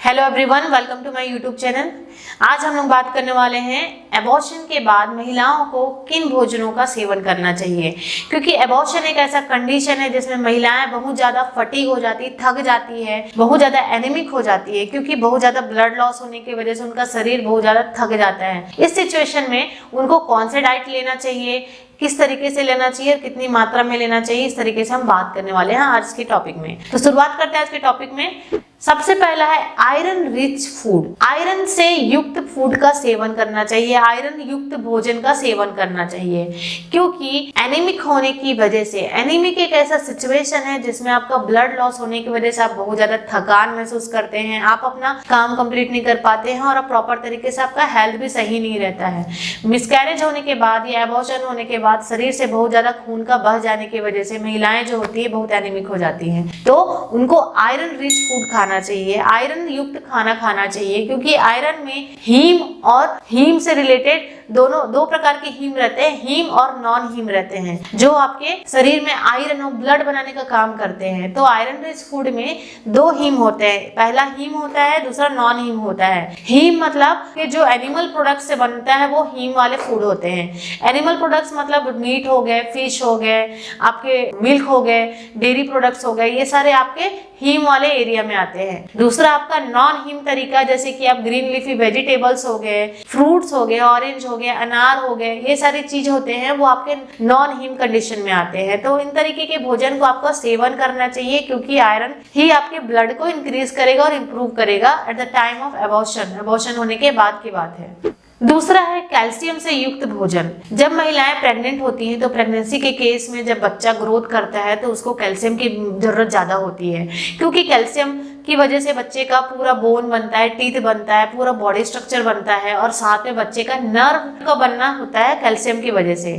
Hello everyone, welcome to my YouTube channel. आज हम लोग बात करने वाले हैं एबॉर्शन के बाद महिलाओं को किन भोजनों का सेवन करना चाहिए, क्योंकि एबॉर्शन एक ऐसा कंडीशन है जिसमें महिलाएं बहुत ज्यादा फटीग हो जाती, थक जाती है, बहुत ज्यादा एनीमिक हो जाती है, क्योंकि बहुत ज्यादा ब्लड लॉस होने की वजह से उनका शरीर बहुत ज्यादा थक जाता है। इस सिचुएशन में उनको कौन से डाइट लेना चाहिए, किस तरीके से लेना चाहिए और कितनी मात्रा में लेना चाहिए, इस तरीके से हम बात करने वाले हैं आज के टॉपिक में। तो शुरुआत करते हैं आज के टॉपिक में। सबसे पहला है आयरन रिच फूड। आयरन से युक्त फूड का सेवन करना चाहिए, आयरन युक्त भोजन का सेवन करना चाहिए, क्योंकि एनीमिक होने की वजह से, एनीमिक एक ऐसा सिचुएशन है जिसमें आपका ब्लड लॉस होने की वजह से आप बहुत ज्यादा थकान महसूस करते हैं, आप अपना काम कंप्लीट नहीं कर पाते हैं और प्रॉपर तरीके से आपका हेल्थ भी सही नहीं रहता है। मिसकैरेज होने के बाद या एबॉर्शन होने के बाद शरीर से बहुत ज्यादा खून का बह जाने की वजह से महिलाएं जो होती है बहुत एनीमिक हो जाती हैं। तो उनको आयरन रिच फूड खाना चाहिए, आयरन युक्त खाना खाना चाहिए, क्योंकि आयरन में हीम और हीम से रिलेटेड दो प्रकार के हीम रहते हैं, हीम और नॉन हीम रहते हैं, जो आपके शरीर में आयरन और ब्लड बनाने का काम करते हैं। तो आयरन रिच फूड में दो हीम होते हैं, पहला हीम होता है, दूसरा नॉन हीम होता है। हीम मतलब कि जो एनिमल प्रोडक्ट से बनता है वो हीम वाले फूड होते हैं। एनिमल प्रोडक्ट्स मतलब मीट हो गए, फिश हो गए, आपके मिल्क हो गए, डेयरी प्रोडक्ट्स हो गए, ये सारे आपके हीम वाले एरिया में आते हैं। दूसरा आपका नॉन हीम तरीका, जैसे कि आप ग्रीन लीफी वेजिटेबल्स हो गए, फ्रूट्स हो गए, ऑरेंज हो गए, अनार हो गए, ये सारी चीज होते हैं वो आपके नॉन हीम कंडीशन में आते हैं। तो इन तरीके के भोजन को आपको सेवन करना चाहिए, क्योंकि आयरन ही आपके ब्लड को इंक्रीज करेगा और इम्प्रूव करेगा at the time of abortion. Abortion होने के बाद की बात है। दूसरा है कैल्शियम से युक्त भोजन। जब महिलाएं प्रेग्नेंट होती हैं तो प्रेगनेंसी के केस में जब बच्चा ग्रोथ करता है तो उसको कैल्शियम की जरूरत ज्यादा होती है, क्योंकि कैल्शियम की वजह से बच्चे का पूरा बोन बनता है, टीथ बनता है, पूरा बॉडी स्ट्रक्चर बनता है और साथ में बच्चे का नर्व का बनना होता है कैल्शियम की वजह से।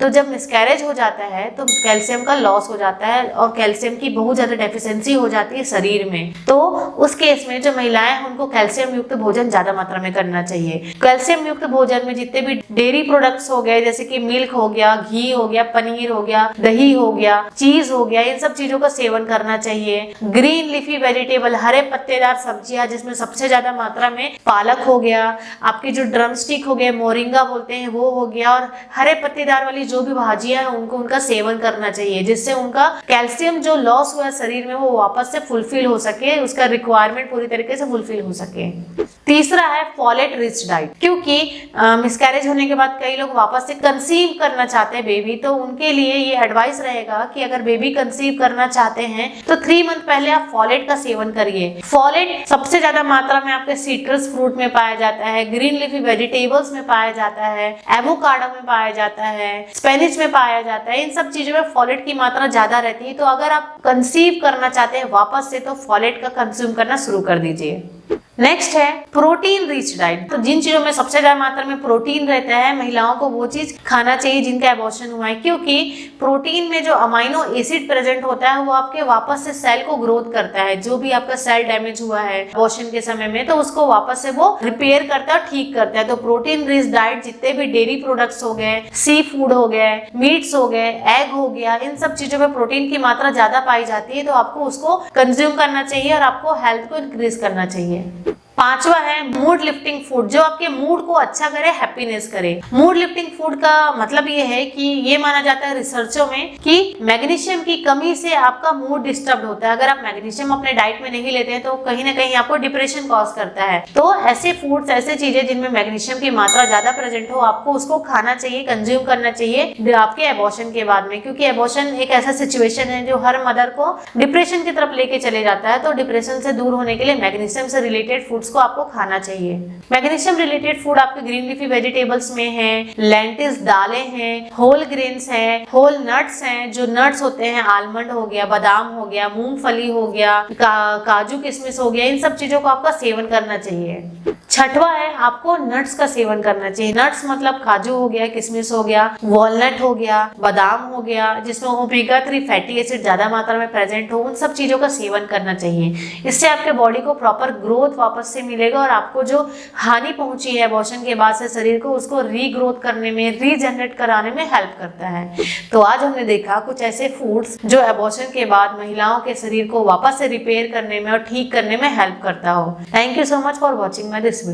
तो जब मिसकैरेज हो जाता है तो कैल्शियम का लॉस हो जाता है और कैल्शियम की बहुत ज्यादा डेफिशिएंसी हो जाती है शरीर में। तो उस केस में जो महिलाएं हैं उनको कैल्शियम युक्त भोजन ज्यादा मात्रा में करना चाहिए। कैल्शियम युक्त भोजन में जितने भी डेयरी प्रोडक्ट्स हो गए, जैसे कि मिल्क हो गया, घी हो गया, पनीर हो गया, दही हो गया, चीज हो गया, इन सब चीजों का सेवन करना चाहिए। ग्रीन लीफी वेजिटेबल, हरे पत्तेदार सब्जियां, जिसमें सबसे ज्यादा मात्रा में पालक हो गया, आपके जो ड्रमस्टिक हो गए, मोरिंगा बोलते हैं वो हो गया, और हरे पत्तेदार वाली जो भी भाजियां हैं उनको उनका सेवन करना चाहिए, जिससे उनका कैल्शियम जो लॉस हुआ शरीर में वो वापस से फुलफिल हो सके, उसका रिक्वायरमेंट पूरी तरीके से फुलफिल हो सके। तीसरा है फॉलेट रिच डाइट, क्योंकि मिसकैरेज होने के बाद कई लोग वापस से कंसीव करना चाहते हैं बेबी, तो उनके लिए ये एडवाइस रहेगा कि अगर बेबी कंसीव करना चाहते हैं तो 3 मंथ पहले आप फॉलेट का सेवन करिए। फॉलेट सबसे ज्यादा मात्रा में आपके सिट्रस फ्रूट में पाया जाता है, ग्रीन लीफी वेजिटेबल्स में पाया जाता है, एवोकाडो में पाया जाता है, स्पेनिश में पाया जाता है, इन सब चीजों में फॉलेट की मात्रा ज्यादा रहती है। तो अगर आप कंसीव करना चाहते हैं वापस से तो फॉलेट का कंज्यूम करना शुरू कर दीजिए। नेक्स्ट है प्रोटीन रिच डाइट। तो जिन चीजों में सबसे ज्यादा मात्रा में प्रोटीन रहता है महिलाओं को वो चीज खाना चाहिए जिनका एबॉर्शन हुआ है, क्योंकि प्रोटीन में जो अमाइनो एसिड प्रेजेंट होता है वो आपके वापस से सेल को ग्रोथ करता है। जो भी आपका सेल डैमेज हुआ है एबॉर्शन के समय में तो उसको वापस से वो रिपेयर करता है, ठीक करता है। तो प्रोटीन रिच डाइट जितने भी डेयरी प्रोडक्ट्स हो गए, सी फूड हो गए, मीट्स हो गए, एग हो गया, इन सब चीजों में प्रोटीन की मात्रा ज्यादा पाई जाती है, तो आपको उसको कंज्यूम करना चाहिए और आपको हेल्थ को इंक्रीज करना चाहिए। पांचवा है मूड लिफ्टिंग फूड, जो आपके मूड को अच्छा करे, हैप्पीनेस करे। मूड लिफ्टिंग फूड का मतलब ये है कि ये माना जाता है रिसर्चों में कि मैग्नीशियम की कमी से आपका मूड डिस्टर्ब होता है। अगर आप मैग्नीशियम अपने डाइट में नहीं लेते हैं तो कहीं ना कहीं आपको डिप्रेशन कॉज करता है। तो ऐसे फूड्स, ऐसे चीजें जिनमें मैग्नीशियम की मात्रा ज्यादा प्रेजेंट हो, आपको उसको खाना चाहिए, कंज्यूम करना चाहिए आपके एबॉर्शन के बाद में, क्योंकि एबॉर्शन एक ऐसा सिचुएशन है जो हर मदर को डिप्रेशन की तरफ लेके चले जाता है। तो डिप्रेशन से दूर होने के लिए मैग्नीशियम से रिलेटेड फूड्स को आपको खाना चाहिए। मैग्नीशियम रिलेटेड फूड आपके ग्रीन लीफी वेजिटेबल्स में है, लेंटिल्स दालें हैं, होल ग्रेन्स हैं, होल नट्स हैं। जो नट्स होते हैं, आलमंड हो गया, बादाम हो गया, मूंगफली हो गया, काजू किशमिश हो गया, इन सब चीजों को आपका सेवन करना चाहिए। छठवां है आपको नट्स का सेवन करना चाहिए। नट्स मतलब काजू हो गया, किशमिश हो गया, वॉलनट हो गया, बादाम हो गया, जिसमें ओमेगा 3 फैटी एसिड ज्यादा मात्रा में प्रेजेंट हो, उन सब चीजों का सेवन करना चाहिए। इससे आपके बॉडी को प्रॉपर ग्रोथ वापस से मिलेगा और आपको जो हानि पहुंची है अबॉर्शन के बाद से शरीर को, उसको रीग्रोथ करने में, रीजनरेट कराने में हेल्प करता है। तो आज हमने देखा कुछ ऐसे फूड्स जो अबॉर्शन के बाद महिलाओं के शरीर को वापस से रिपेयर करने में और ठीक करने में हेल्प करता हो। Thank you so much for watching my this video.